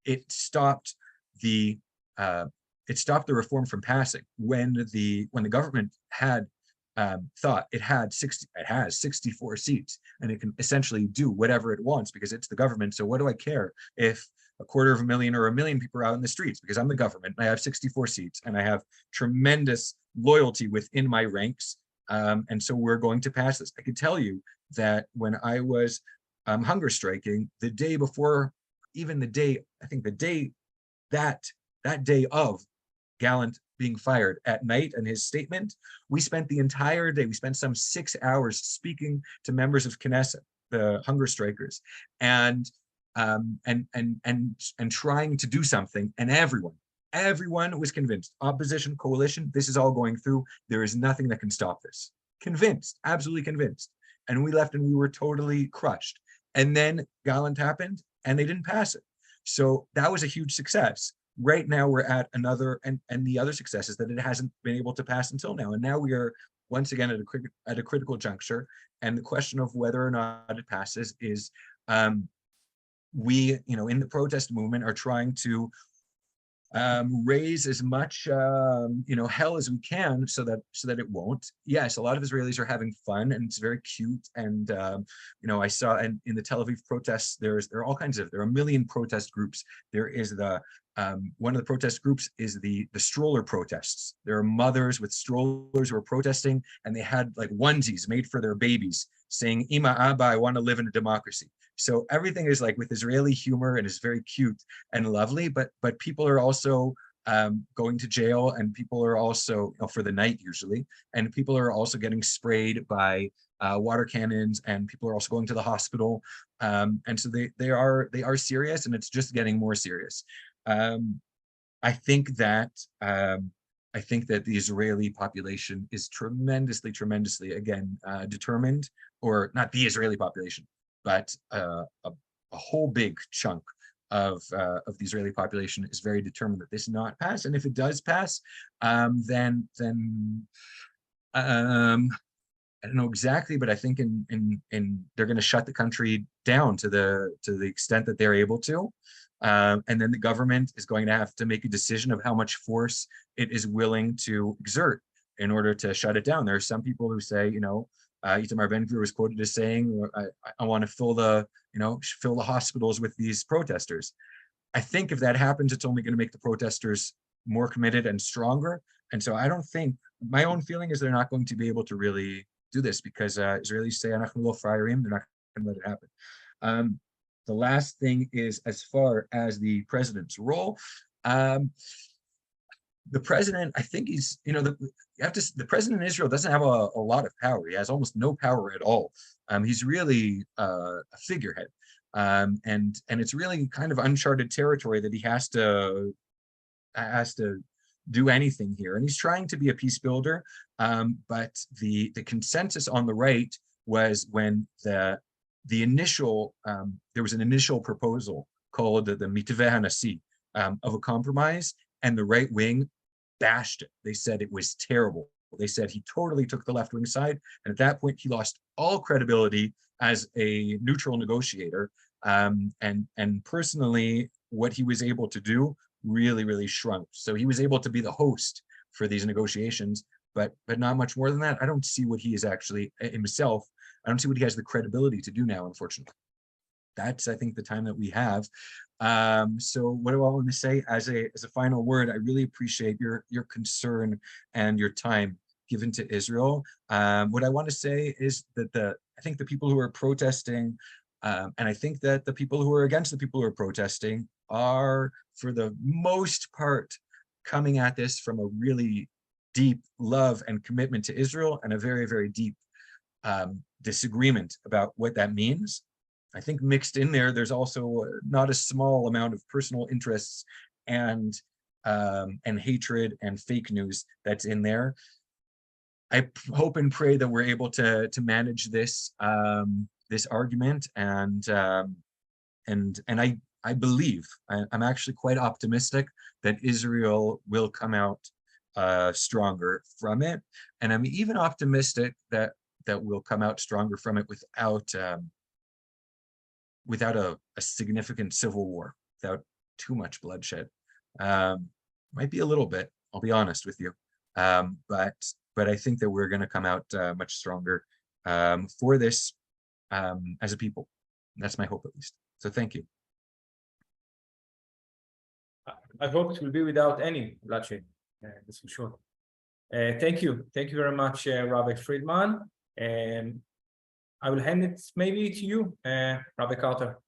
It stopped the reform from passing when the government had thought it has 64 seats and it can essentially do whatever it wants because it's the government. So what do I care if 250,000 or 1 million people are out in the streets, because I'm the government and I have 64 seats and I have tremendous loyalty within my ranks. And so we're going to pass this. I can tell you that when I was hunger striking, the day before, even the day, I think the day that day of Gallant being fired at night and his statement, we spent the entire day, we spent some 6 hours speaking to members of Knesset, the hunger strikers, and trying to do something, and everyone was convinced, opposition, coalition, this is all going through, there is nothing that can stop this. Convinced, absolutely convinced. And we left and we were totally crushed. And then Gallant happened and they didn't pass it. So that was a huge success. Right now we're at another, and the other success is that it hasn't been able to pass until now. And now we are once again at a critical juncture. And the question of whether or not it passes is, we, in the protest movement are trying to raise as much hell as we can so that it won't. Yes, a lot of Israelis are having fun and it's very cute, and I saw in the Tel Aviv protests there are all kinds of, there are a million protest groups. There is the one of the protest groups is the stroller protests. There are mothers with strollers who are protesting, and they had like onesies made for their babies saying "Ima Abba, I want to live in a democracy." So everything is like with Israeli humor and is very cute and lovely, but people are also going to jail, and people are also, for the night usually, and people are also getting sprayed by water cannons, and people are also going to the hospital, and so they are serious, and it's just getting more serious. I think that the Israeli population is tremendously again determined, or not the Israeli population, but a whole big chunk of the Israeli population is very determined that this not pass. And if it does pass, then I don't know exactly, but I think they're going to shut the country down to the extent that they're able to. And then the government is going to have to make a decision of how much force it is willing to exert in order to shut it down. There are some people who say, Itamar Ben-Gvir was quoted as saying, I want to fill the hospitals with these protesters. I think if that happens, it's only going to make the protesters more committed and stronger. And so I don't think, my own feeling is they're not going to be able to really do this, because Israelis say, "Anachnu lo frayarim," they're not going to let it happen. The last thing is, as far as the president's role, the president, I think he's, the president in Israel doesn't have a lot of power. He has almost no power at all. He's really a figurehead. And it's really kind of uncharted territory that he has to do anything here. And he's trying to be a peace builder. But the consensus on the right was when there was an initial proposal called the Mitveh HaNasi of a compromise, and the right wing bashed it. They said it was terrible. They said he totally took the left wing side, and at that point he lost all credibility as a neutral negotiator. And personally, what he was able to do really shrunk. So he was able to be the host for these negotiations, but not much more than that. I don't see what he is actually himself. I don't see what he has the credibility to do now, unfortunately. That's, I think, the time that we have. So what do I want to say as a final word? I really appreciate your concern and your time given to Israel. What I want to say is that I think the people who are protesting, and I think that the people who are against the people who are protesting are, for the most part, coming at this from a really deep love and commitment to Israel, and a very deep disagreement about what that means. I think mixed in there's also not a small amount of personal interests and hatred and fake news that's in there. I hope and pray that we're able to manage this this argument, and I believe, I'm actually quite optimistic that Israel will come out stronger from it, and I'm even optimistic that we'll come out stronger from it without a significant civil war, without too much bloodshed. Might be a little bit, I'll be honest with you, but I think that we're going to come out much stronger for this as a people. That's my hope, at least. So thank you. I hope it will be without any bloodshed, that's for sure. Thank you very much, Rabbi Freedman. And I will hand it maybe to you, Rabbi Carter.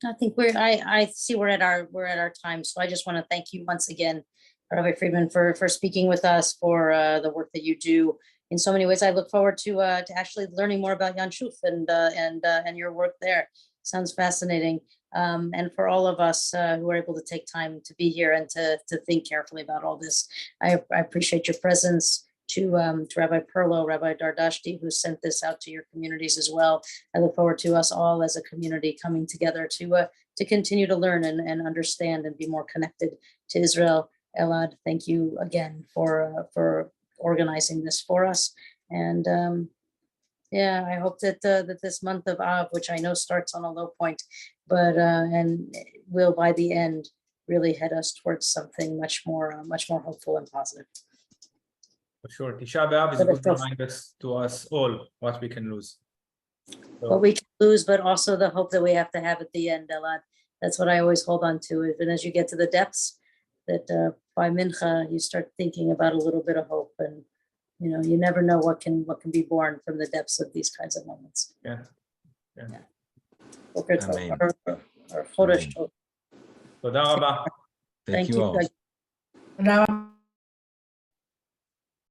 I think I see we're at our time. So I just want to thank you once again, Rabbi Freedman, for speaking with us, for the work that you do in so many ways. I look forward to actually learning more about Yanshuf and your work there. Sounds fascinating. And for all of us who are able to take time to be here and to think carefully about all this, I appreciate your presence. To Rabbi Perlow, Rabbi Dardashti, who sent this out to your communities as well. I look forward to us all as a community coming together to continue to learn and understand and be more connected to Israel. Elad, thank you again for organizing this for us. And yeah, I hope that that this month of Av, which I know starts on a low point, but and will by the end really head us towards something much more hopeful and positive. For sure. Tisha B'Av is a good reminder to us all what we can lose. So, What we can lose, but also the hope that we have to have at the end, Elad. That's what I always hold on to. Even as you get to the depths, that by Mincha, you start thinking about a little bit of hope. And, you know, you never know what can be born from the depths of these kinds of moments. yeah. Boker tov, or Chodesh tov. Toda Rabba. Thank you all. Thank you.